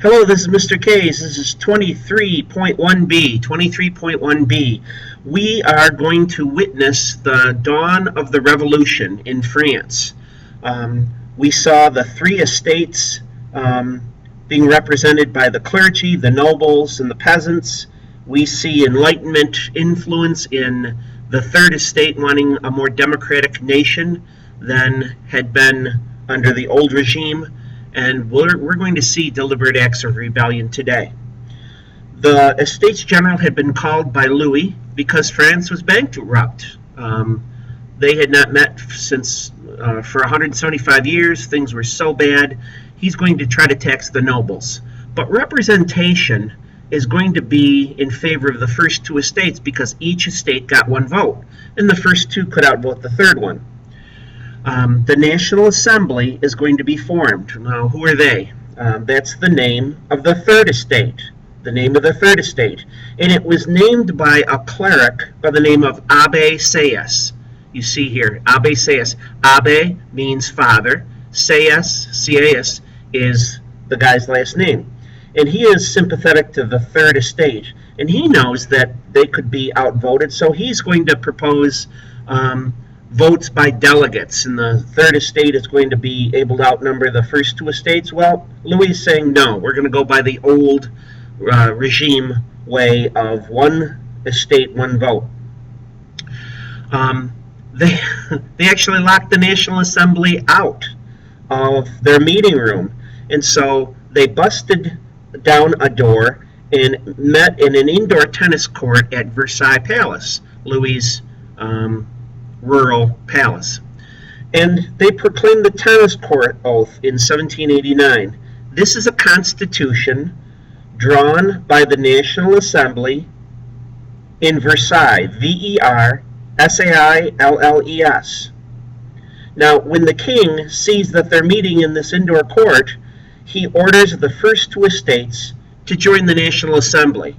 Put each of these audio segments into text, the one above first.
Hello, this is Mr. Case. This is 23.1b. 23.1b. We are going to witness the dawn of the revolution in France. We saw the three estates being represented by the clergy, the nobles, and the peasants. We see Enlightenment influence in the third estate wanting a more democratic nation than had been under the old regime. And we're going to see deliberate acts of rebellion today. The Estates General had been called by Louis because France was bankrupt. They had not met since for 175 years. Things were so bad. He's going to try to tax the nobles. But representation is going to be in favor of the first two estates because each estate got one vote, and the first two could outvote the third one. The National Assembly is going to be formed. Now, who are they? That's the name of the third estate. The name of the third estate. And it was named by a cleric by the name of Abbé Sieyès. You see here, Abbé Sieyès. Abbé means father. Sieyès is the guy's last name. And he is sympathetic to the third estate. And he knows that they could be outvoted, so he's going to propose votes by delegates, and the third estate is going to be able to outnumber the first two estates. Well, Louis is saying no, we're going to go by the old regime way of one estate, one vote. They actually locked the National Assembly out of their meeting room, and so they busted down a door and met in an indoor tennis court at Versailles Palace, Louis's rural palace. And they proclaimed the tennis court oath in 1789. This is a constitution drawn by the National Assembly in Versailles, Versailles. Now, when the king sees that they're meeting in this indoor court, he orders the first two estates to join the National Assembly.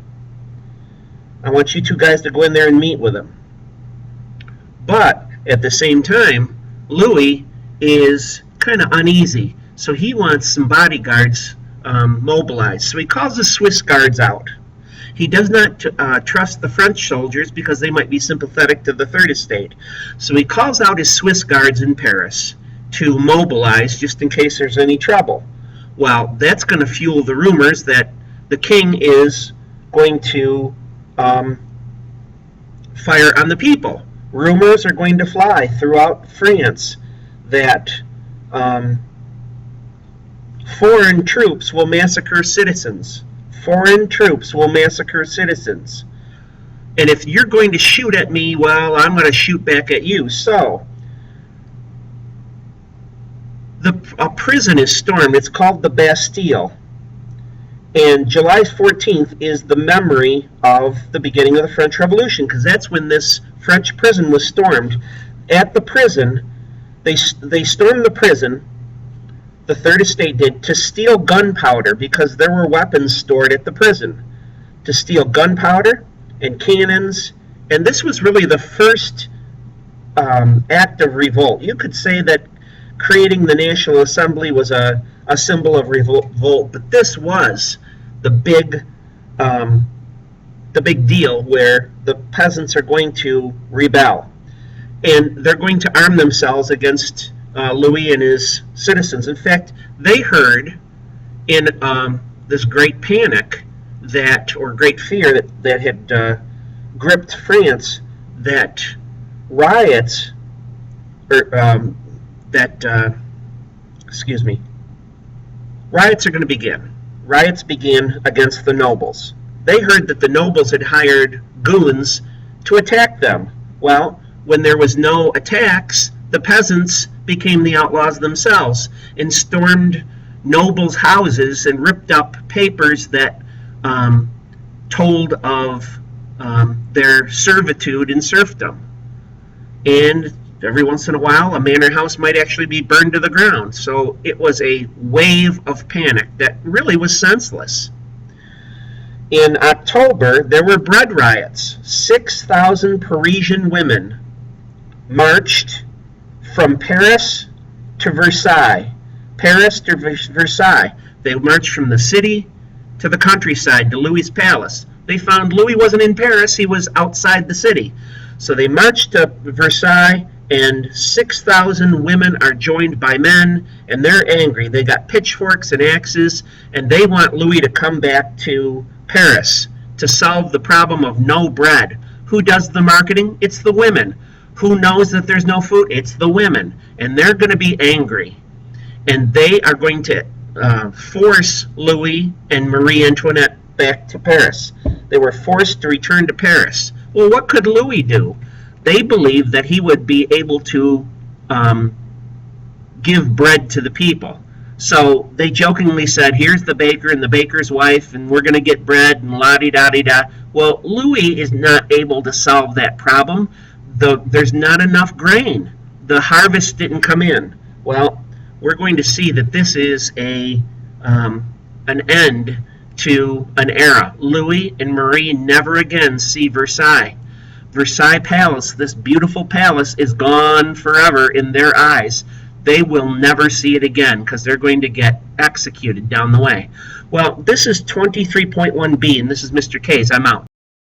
I want you two guys to go in there and meet with him. But at the same time, Louis is kind of uneasy, so he wants some bodyguards mobilized. So he calls the Swiss guards out. He does not trust the French soldiers because they might be sympathetic to the third estate. So he calls out his Swiss guards in Paris to mobilize just in case there's any trouble. Well, that's going to fuel the rumors that the king is going to fire on the people. Rumors are going to fly throughout France that foreign troops will massacre citizens. Foreign troops will massacre citizens. And if you're going to shoot at me, well, I'm going to shoot back at you. So, a prison is stormed. It's called the Bastille. And July 14th is the memory of the beginning of the French Revolution, because that's when this French prison was stormed. At the prison, they stormed the prison, the third estate did, to steal gunpowder, because there were weapons stored at the prison. To steal gunpowder and cannons, and this was really the first act of revolt. You could say that creating the National Assembly was a symbol of revolt, but this was the big deal where the peasants are going to rebel, and they're going to arm themselves against Louis and his citizens. In fact, they heard in this great panic or great fear that had gripped France that riots riots are going to begin. Riots began against the nobles. They heard that the nobles had hired goons to attack them. Well, when there was no attacks, the peasants became the outlaws themselves and stormed nobles' houses and ripped up papers that told of their servitude and serfdom. And every once in a while, a manor house might actually be burned to the ground. So it was a wave of panic that really was senseless. In October, there were bread riots. 6,000 Parisian women marched from Paris to Versailles. Paris to Versailles. They marched from the city to the countryside to Louis's palace. They found Louis wasn't in Paris, he was outside the city. So they marched to Versailles, and 6,000 women are joined by men, and they're angry. They got pitchforks and axes, and they want Louis to come back to Paris to solve the problem of no bread. Who does the marketing? It's the women. Who knows that there's no food? It's the women. And they're going to be angry. And they are going to force Louis and Marie Antoinette back to Paris. They were forced to return to Paris. Well, what could Louis do? They believed that he would be able to give bread to the people. So they jokingly said, here's the baker and the baker's wife, and we're going to get bread, and la-di-da-di-da. Well, Louis is not able to solve that problem. There's not enough grain. The harvest didn't come in. Well, we're going to see that this is an end to an era. Louis and Marie never again see Versailles. Versailles Palace, this beautiful palace, is gone forever in their eyes. They will never see it again because they're going to get executed down the way. Well, this is 23.1b, and this is Mr. Case. I'm out.